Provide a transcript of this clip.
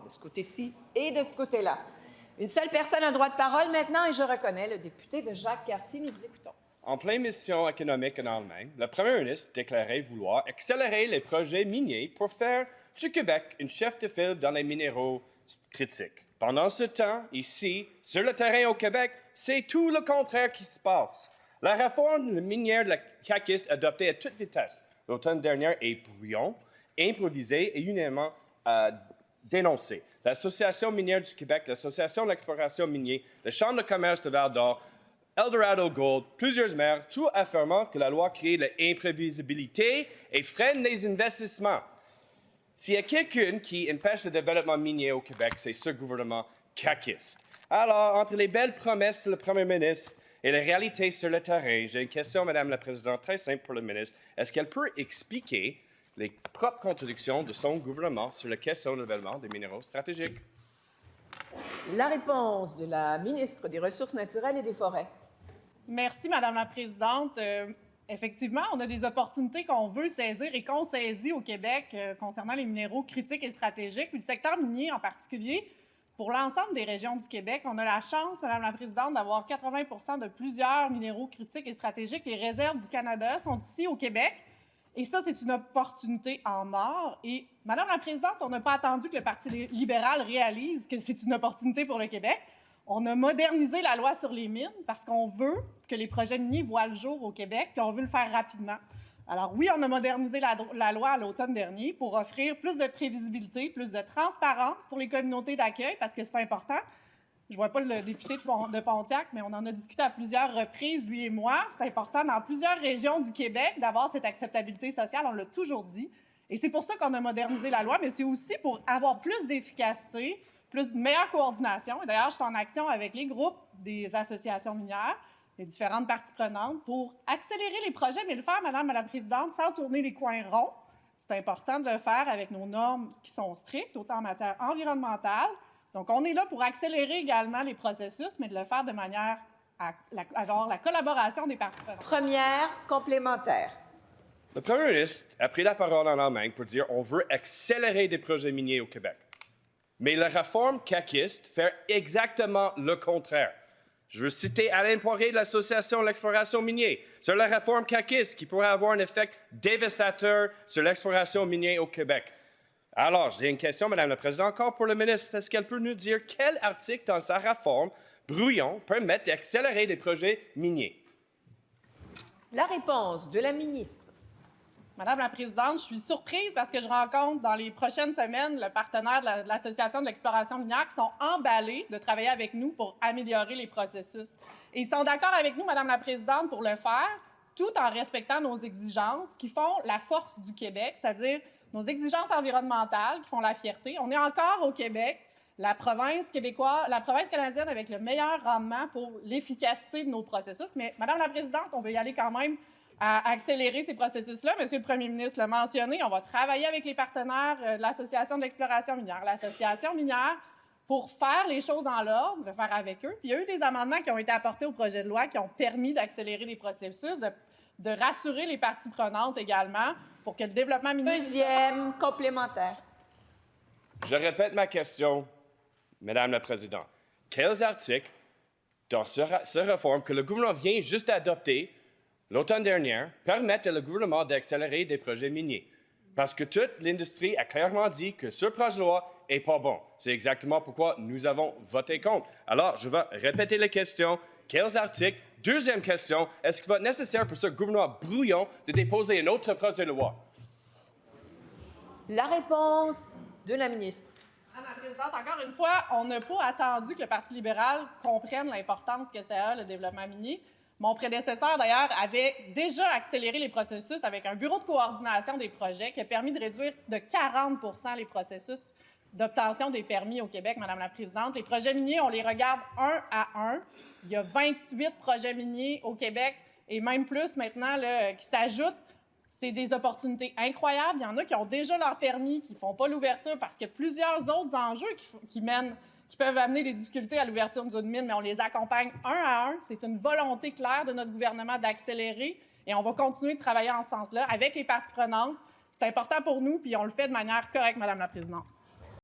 de ce côté-ci et de ce côté-là. Une seule personne a le droit de parole maintenant et je reconnais le député de Jacques-Cartier. Nous vous écoutons. En pleine mission économique en Allemagne, le premier ministre déclarait vouloir accélérer les projets miniers pour faire du Québec une chef de file dans les minéraux critiques. Pendant ce temps, ici, sur le terrain au Québec, c'est tout le contraire qui se passe. La réforme minière de la CAQiste adoptée à toute vitesse l'automne dernier est brouillon, improvisée et unanimement dénoncée. L'Association minière du Québec, l'Association de l'exploration minière, la Chambre de commerce de Val-d'Or, Eldorado Gold, plusieurs maires, tout affirmant que la loi crée l'imprévisibilité et freine les investissements. S'il y a quelqu'un qui empêche le développement minier au Québec, c'est ce gouvernement caquiste. Alors, entre les belles promesses du Premier ministre et les réalités sur le terrain, j'ai une question, Madame la Présidente, très simple pour le ministre. Est-ce qu'elle peut expliquer les propres contradictions de son gouvernement sur la question du développement des minéraux stratégiques? La réponse de la ministre des Ressources naturelles et des Forêts. Merci, Madame la Présidente. Effectivement, on a des opportunités qu'on veut saisir et qu'on saisit au Québec concernant les minéraux critiques et stratégiques, puis le secteur minier en particulier. Pour l'ensemble des régions du Québec, on a la chance, Madame la Présidente, d'avoir 80 de plusieurs minéraux critiques et stratégiques. Les réserves du Canada sont ici au Québec. Et ça, c'est une opportunité en or. Et, Madame la Présidente, on n'a pas attendu que le Parti libéral réalise que c'est une opportunité pour le Québec. On a modernisé la loi sur les mines parce qu'on veut que les projets miniers voient le jour au Québec, puis on veut le faire rapidement. Alors oui, on a modernisé la loi à l'automne dernier pour offrir plus de prévisibilité, plus de transparence pour les communautés d'accueil, parce que c'est important. Je ne vois pas le député de Pontiac, mais on en a discuté à plusieurs reprises, lui et moi. C'est important dans plusieurs régions du Québec d'avoir cette acceptabilité sociale, on l'a toujours dit. Et c'est pour ça qu'on a modernisé la loi, mais c'est aussi pour avoir plus d'efficacité, plus de meilleure coordination. Et d'ailleurs, je suis en action avec les groupes des associations minières, les différentes parties prenantes, pour accélérer les projets, mais le faire, Madame la Présidente, sans tourner les coins ronds. C'est important de le faire avec nos normes qui sont strictes, autant en matière environnementale. Donc, on est là pour accélérer également les processus, mais de le faire de manière à avoir la collaboration des parties prenantes. Première complémentaire. Le Premier ministre a pris la parole en Allemagne pour dire qu'on veut accélérer des projets miniers au Québec. Mais la réforme caquiste fait exactement le contraire. Je veux citer Alain Poirier de l'Association de l'exploration minière sur la réforme caquiste qui pourrait avoir un effet dévastateur sur l'exploration minière au Québec. Alors, j'ai une question, Madame la Présidente, encore pour le ministre. Est-ce qu'elle peut nous dire quel article dans sa réforme brouillon permet d'accélérer des projets miniers? La réponse de la ministre. Madame la Présidente, je suis surprise parce que je rencontre dans les prochaines semaines le partenaire de l'Association de l'exploration minière qui sont emballés de travailler avec nous pour améliorer les processus. Et ils sont d'accord avec nous, Madame la Présidente, pour le faire, tout en respectant nos exigences qui font la force du Québec, c'est-à-dire nos exigences environnementales qui font la fierté. On est encore au Québec, la province canadienne avec le meilleur rendement pour l'efficacité de nos processus. Mais, Madame la Présidente, on veut y aller quand même à accélérer ces processus-là. Monsieur le Premier ministre l'a mentionné, on va travailler avec les partenaires de l'Association de l'exploration minière. L'Association minière, pour faire les choses dans l'ordre, le faire avec eux. Puis il y a eu des amendements qui ont été apportés au projet de loi qui ont permis d'accélérer des processus, de rassurer les parties prenantes également pour que le développement minier... Deuxième complémentaire. Je répète ma question, Madame la Présidente. Quels articles dans cette réforme que le gouvernement vient juste d'adopter l'automne dernier permettent au gouvernement d'accélérer des projets miniers? Parce que toute l'industrie a clairement dit que ce projet de loi n'est pas bon. C'est exactement pourquoi nous avons voté contre. Alors, je vais répéter les questions. Quels articles? Deuxième question, est-ce qu'il va être nécessaire pour ce gouvernement brouillon de déposer un autre projet de loi? La réponse de la ministre. Madame la Présidente, encore une fois, on n'a pas attendu que le Parti libéral comprenne l'importance que ça a, le développement minier. Mon prédécesseur, d'ailleurs, avait déjà accéléré les processus avec un bureau de coordination des projets qui a permis de réduire de 40 les processus d'obtention des permis au Québec, Madame la Présidente. Les projets miniers, on les regarde un à un. Il y a 28 projets miniers au Québec et même plus maintenant là, qui s'ajoutent. C'est des opportunités incroyables. Il y en a qui ont déjà leur permis, qui ne font pas l'ouverture parce qu'il y a plusieurs autres enjeux qui peuvent amener des difficultés à l'ouverture d'une mine, mais on les accompagne un à un. C'est une volonté claire de notre gouvernement d'accélérer et on va continuer de travailler en ce sens-là avec les parties prenantes. C'est important pour nous, puis on le fait de manière correcte, Madame la Présidente.